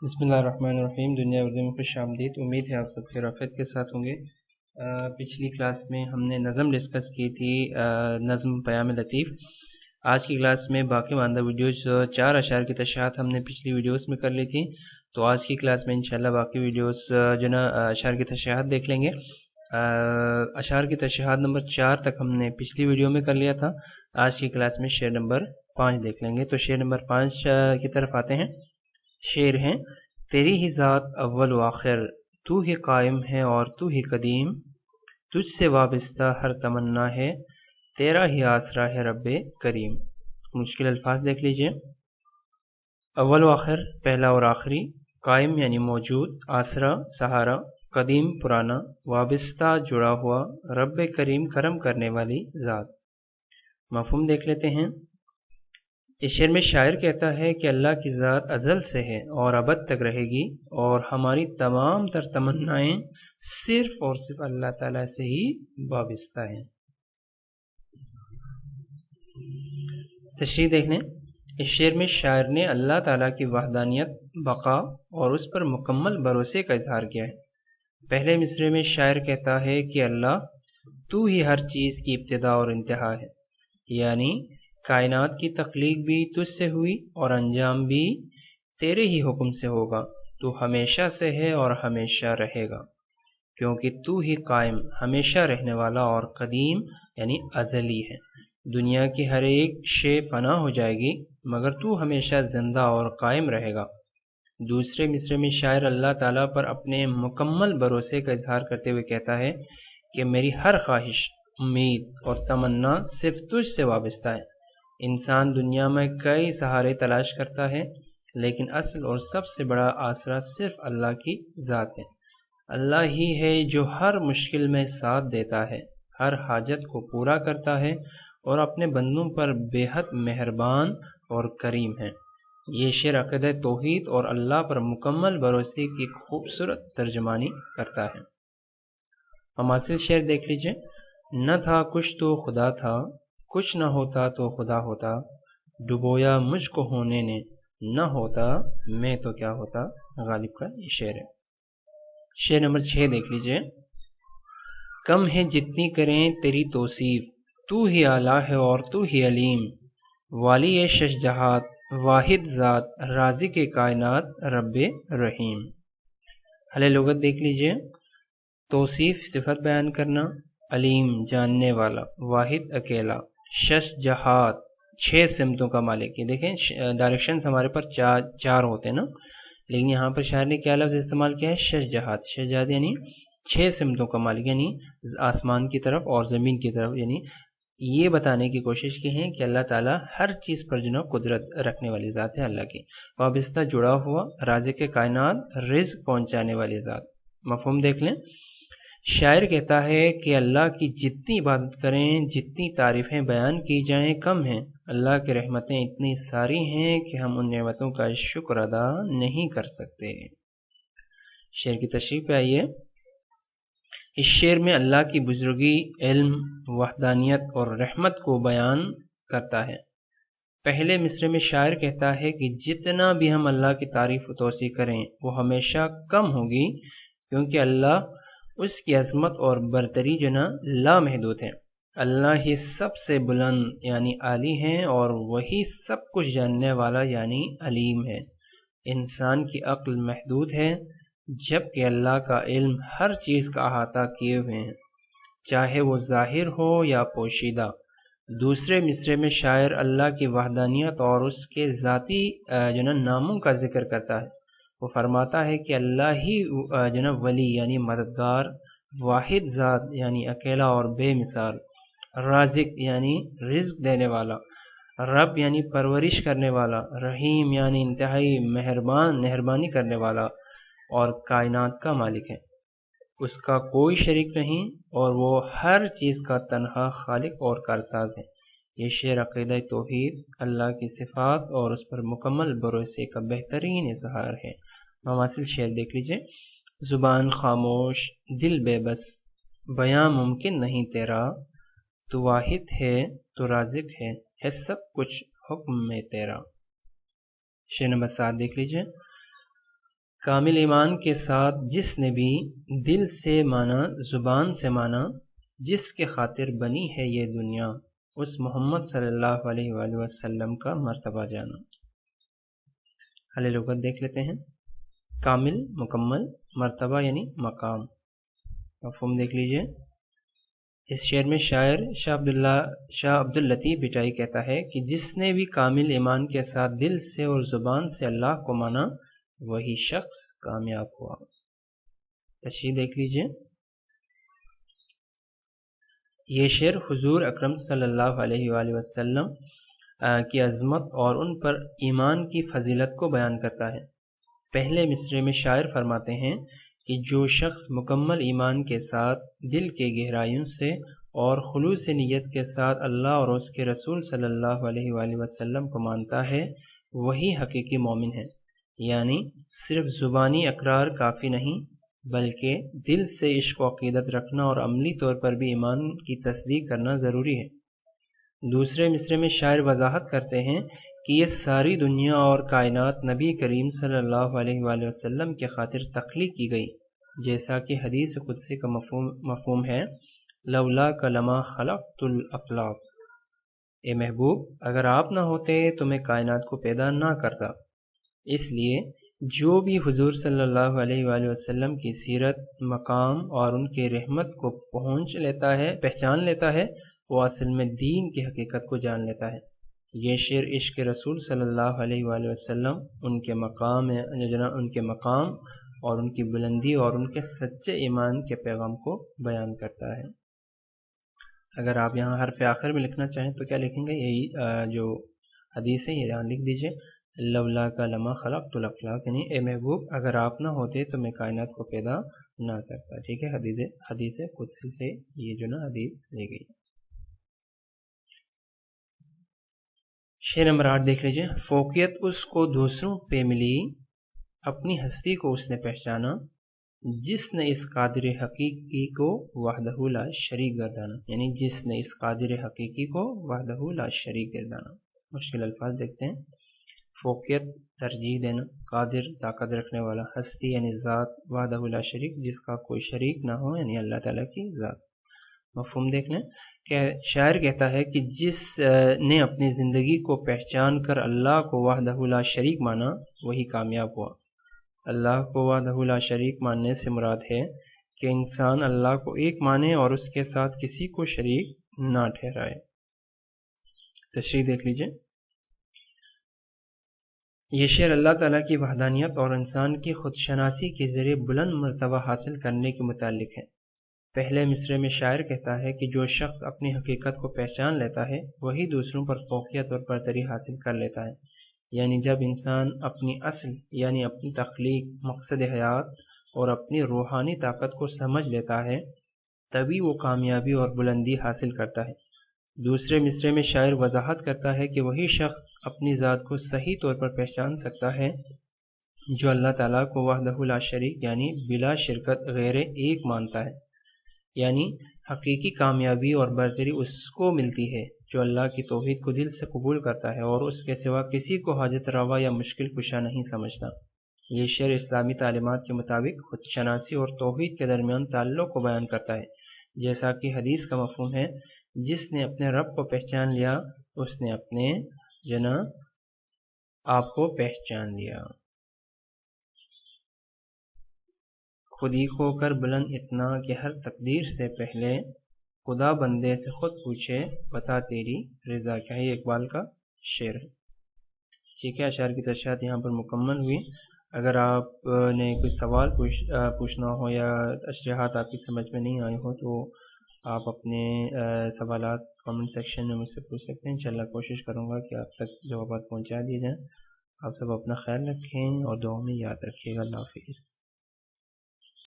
بسم اللہ الرحمن الرحیم۔ دنیا اردو میں خوش آمدید۔ امید ہے آپ سب خیر وافیت کے ساتھ ہوں گے۔ پچھلی کلاس میں ہم نے نظم ڈسکس کی تھی، نظم پیام لطیف۔ آج کی کلاس میں باقی ماندہ ویڈیوز 4 اشعار کی تشریحات ہم نے پچھلی ویڈیوز میں کر لی تھی، تو آج کی کلاس میں انشاءاللہ باقی ویڈیوز اشعار کی تشریحات دیکھ لیں گے۔ اشعار کی تشریحات نمبر 4 تک ہم نے پچھلی ویڈیو میں کر لیا تھا۔ آج کی کلاس میں شعر نمبر 5 دیکھ لیں گے۔ تو شعر نمبر 5 کی طرف آتے ہیں۔ شعر ہیں: تیری ہی ذات اول و آخر، تو ہی قائم ہے اور تو ہی قدیم، تجھ سے وابستہ ہر تمنا ہے، تیرا ہی آسرا ہے رب کریم۔ مشکل الفاظ دیکھ لیجئے۔ اول و آخر پہلا اور آخری، قائم یعنی موجود، آسرا سہارا، قدیم پرانا، وابستہ جڑا ہوا، رب کریم کرم کرنے والی ذات۔ مفہوم دیکھ لیتے ہیں۔ اس شعر میں شاعر کہتا ہے کہ اللہ کی ذات ازل سے ہے اور ابد تک رہے گی، اور ہماری تمام تر تمنائیں صرف اور صرف اللہ تعالیٰ سے ہی وابستہ ہیں۔ تشریح دیکھ لیں۔ اس شعر میں شاعر نے اللہ تعالیٰ کی وحدانیت، بقا اور اس پر مکمل بھروسے کا اظہار کیا ہے۔ پہلے مصرعے میں شاعر کہتا ہے کہ اللہ تو ہی ہر چیز کی ابتدا اور انتہا ہے، یعنی کائنات کی تخلیق بھی تجھ سے ہوئی اور انجام بھی تیرے ہی حکم سے ہوگا، تو ہمیشہ سے ہے اور ہمیشہ رہے گا، کیونکہ تو ہی قائم ہمیشہ رہنے والا اور قدیم یعنی ازلی ہے۔ دنیا کی ہر ایک شے فنا ہو جائے گی، مگر تو ہمیشہ زندہ اور قائم رہے گا۔ دوسرے مصرعے میں شاعر اللہ تعالیٰ پر اپنے مکمل بھروسے کا اظہار کرتے ہوئے کہتا ہے کہ میری ہر خواہش، امید اور تمنا صرف تجھ سے وابستہ ہے۔ انسان دنیا میں کئی سہارے تلاش کرتا ہے، لیکن اصل اور سب سے بڑا آسرا صرف اللہ کی ذات ہے۔ اللہ ہی ہے جو ہر مشکل میں ساتھ دیتا ہے، ہر حاجت کو پورا کرتا ہے اور اپنے بندوں پر بے حد مہربان اور کریم ہے۔ یہ شعر عقیدہ توحید اور اللہ پر مکمل بھروسے کی خوبصورت ترجمانی کرتا ہے۔ مماثل شعر دیکھ لیجئے۔ نہ تھا کچھ تو خدا تھا، کچھ نہ ہوتا تو خدا ہوتا، ڈبویا مجھ کو ہونے نے، نہ ہوتا میں تو کیا ہوتا۔ غالب کا یہ شعر ہے۔ شعر نمبر 6 دیکھ لیجئے۔ کم ہے جتنی کریں تیری توصیف، تو ہی اعلیٰ ہے اور تو ہی علیم، والی شش جہات، واحد ذات، رازق کائنات، رب رحیم۔ حل لغت دیکھ لیجئے۔ توصیف صفت بیان کرنا، علیم جاننے والا، واحد اکیلا، شش جہات 6 سمتوں کا مالک۔ یہ دیکھیں ڈائریکشنز ہمارے پر چار ہوتے ہیں نا، لیکن یہاں پر شاعر نے کیا لفظ استعمال کیا ہے؟ شش جہات۔ شش جہات یعنی 6 سمتوں کا مالک، یعنی آسمان کی طرف اور زمین کی طرف، یعنی یہ بتانے کی کوشش کی ہے کہ اللہ تعالیٰ ہر چیز پر قدرت رکھنے والی ذات ہے اللہ کی، وابستہ جڑا ہوا، رازق کائنات، رزق پہنچانے والی ذات۔ مفہوم دیکھ لیں۔ شاعر کہتا ہے کہ اللہ کی جتنی عبادت کریں، جتنی تعریفیں بیان کی جائیں کم ہیں۔ اللہ کی رحمتیں اتنی ساری ہیں کہ ہم ان نعمتوں کا شکر ادا نہیں کر سکتے۔ شعر کی تشریح پہ آئیے۔ اس شعر میں اللہ کی بزرگی، علم، وحدانیت اور رحمت کو بیان کرتا ہے۔ پہلے مصرعے میں شاعر کہتا ہے کہ جتنا بھی ہم اللہ کی تعریف و توصیف کریں وہ ہمیشہ کم ہوگی، کیونکہ اللہ، اس کی عظمت اور برتری لامحدود ہے۔ اللہ ہی سب سے بلند یعنی عالی ہیں، اور وہی سب کچھ جاننے والا یعنی علیم ہے۔ انسان کی عقل محدود ہے، جبکہ اللہ کا علم ہر چیز کا احاطہ کیے ہوئے ہیں، چاہے وہ ظاہر ہو یا پوشیدہ۔ دوسرے مصرعے میں شاعر اللہ کی وحدانیت اور اس کے ذاتی ناموں کا ذکر کرتا ہے۔ وہ فرماتا ہے کہ اللہ ہی ولی یعنی مددگار، واحد ذات یعنی اکیلا اور بے مثال، رازق یعنی رزق دینے والا، رب یعنی پرورش کرنے والا، رحیم یعنی انتہائی مہربانی کرنے والا، اور کائنات کا مالک ہے۔ اس کا کوئی شریک نہیں، اور وہ ہر چیز کا تنہا خالق اور کارساز ہے۔ یہ شعر عقیدہ توحید، اللہ کی صفات اور اس پر مکمل بھروسے کا بہترین اظہار ہے۔ مماثل شعر دیکھ لیجئے۔ زبان خاموش، دل بے بس، بیاں ممکن نہیں تیرا، تو واحد ہے تو رازق ہے سب کچھ حکم میں تیرا۔ شعر نمبر 7 دیکھ لیجئے۔ کامل ایمان کے ساتھ جس نے بھی دل سے مانا، زبان سے مانا، جس کے خاطر بنی ہے یہ دنیا، اس محمد صلی اللہ علیہ وآلہ وسلم کا مرتبہ جانا۔ حل لغت دیکھ لیتے ہیں۔ کامل، مکمل، مرتبہ یعنی مقام، مفہوم دیکھ لیجئے۔ اس شعر میں شاعر شاہ عبداللطیف بٹائی کہتا ہے کہ جس نے بھی کامل ایمان کے ساتھ دل سے اور زبان سے اللہ کو مانا وہی شخص کامیاب ہوا۔ تشریح دیکھ لیجئے۔ یہ شعر حضور اکرم صلی اللہ علیہ وآلہ وسلم کی عظمت اور ان پر ایمان کی فضیلت کو بیان کرتا ہے۔ پہلے مصرعے میں شاعر فرماتے ہیں کہ جو شخص مکمل ایمان کے ساتھ دل کے گہرائیوں سے اور خلوص نیت کے ساتھ اللہ اور اس کے رسول صلی اللہ علیہ وآلہ وسلم کو مانتا ہے وہی حقیقی مومن ہے۔ یعنی صرف زبانی اقرار کافی نہیں بلکہ دل سے عشق و عقیدت رکھنا اور عملی طور پر بھی ایمان کی تصدیق کرنا ضروری ہے۔ دوسرے مصرعے میں شاعر وضاحت کرتے ہیں کہ یہ ساری دنیا اور کائنات نبی کریم صلی اللہ علیہ وآلہ وسلم کے خاطر تخلیق کی گئی، جیسا کہ حدیث قدسی کا مفہوم ہے، لولاک لما خلقت الافلاق، اے محبوب اگر آپ نہ ہوتے تو میں کائنات کو پیدا نہ کرتا۔ اس لیے جو بھی حضور صلی اللہ علیہ وآلہ وسلم کی سیرت، مقام اور ان کی رحمت کو پہچان لیتا ہے وہ اصل میں دین کی حقیقت کو جان لیتا ہے۔ یہ شعر عشق رسول صلی اللہ علیہ وآلہ وسلم، ان کے مقام اور ان کی بلندی اور ان کے سچے ایمان کے پیغام کو بیان کرتا ہے۔ اگر آپ یہاں حرف آخر میں لکھنا چاہیں تو کیا لکھیں گے؟ یہی جو حدیث ہے یہ یہاں لکھ دیجئے، لولاک لما خلقت الافلاق، یعنی اے محبوب اگر آپ نہ ہوتے تو میں کائنات کو پیدا نہ کرتا۔ ٹھیک ہے، حدیث قدسی سے یہ جو نا حدیث لی گئی۔ شعر نمبر 8 دیکھ لیجئے۔ فوقیت اس کو دوسروں پہ ملی، اپنی ہستی کو اس نے پہچانا، جس نے اس قادر حقیقی کو وحدہ لا شریک گردانا، یعنی جس نے اس قادر حقیقی کو وحدہ لا شریک گردانا۔ مشکل الفاظ دیکھتے ہیں۔ فوقیت ترجیح دینا، قادر طاقت رکھنے والا، ہستی یعنی ذات، وحدہ لا شریک جس کا کوئی شریک نہ ہو یعنی اللہ تعالیٰ کی ذات۔ مفہوم دیکھ لیں کہ شاعر کہتا ہے کہ جس نے اپنی زندگی کو پہچان کر اللہ کو وحدہ لا شریک مانا وہی کامیاب ہوا۔ اللہ کو وحدہ لا شریک ماننے سے مراد ہے کہ انسان اللہ کو ایک مانے اور اس کے ساتھ کسی کو شریک نہ ٹھہرائے۔ تشریح دیکھ لیجئے۔ یہ شعر اللہ تعالیٰ کی وحدانیت اور انسان کی خود شناسی کے ذریعے بلند مرتبہ حاصل کرنے کے متعلق ہے۔ پہلے مصرعے میں شاعر کہتا ہے کہ جو شخص اپنی حقیقت کو پہچان لیتا ہے وہی دوسروں پر فوقیت اور برتری حاصل کر لیتا ہے۔ یعنی جب انسان اپنی اصل یعنی اپنی تخلیق، مقصد حیات اور اپنی روحانی طاقت کو سمجھ لیتا ہے تبھی وہ کامیابی اور بلندی حاصل کرتا ہے۔ دوسرے مصرعے میں شاعر وضاحت کرتا ہے کہ وہی شخص اپنی ذات کو صحیح طور پر پہچان سکتا ہے جو اللہ تعالیٰ کو وحدہ لا شریک یعنی بلا شرکت غیر ایک مانتا ہے۔ یعنی حقیقی کامیابی اور برتری اس کو ملتی ہے جو اللہ کی توحید کو دل سے قبول کرتا ہے اور اس کے سوا کسی کو حاجت روا یا مشکل کشا نہیں سمجھتا۔ یہ شعر اسلامی تعلیمات کے مطابق خود شناسی اور توحید کے درمیان تعلق کو بیان کرتا ہے، جیسا کہ حدیث کا مفہوم ہے، جس نے اپنے رب کو پہچان لیا اس نے اپنے آپ کو پہچان لیا۔ خودی ہو کر بلند اتنا کہ ہر تقدیر سے پہلے خدا بندے سے خود پوچھے بتا تیری رضا کیا ہے۔ یہ اقبال کا شعر ہے۔ ٹھیک ہے، اشعار کی تشریحات یہاں پر مکمل ہوئی۔ اگر آپ نے کوئی سوال پوچھنا ہو یا تشریحات آپ کی سمجھ میں نہیں آئی ہو تو آپ اپنے سوالات کامنٹ سیکشن میں مجھ سے پوچھ سکتے ہیں۔ انشاءاللہ کوشش کروں گا کہ آپ تک جوابات پہنچا دیے جائیں۔ آپ سب اپنا خیال رکھیں اور دعاؤں میں یاد رکھیے گا۔ اللہ حافظ۔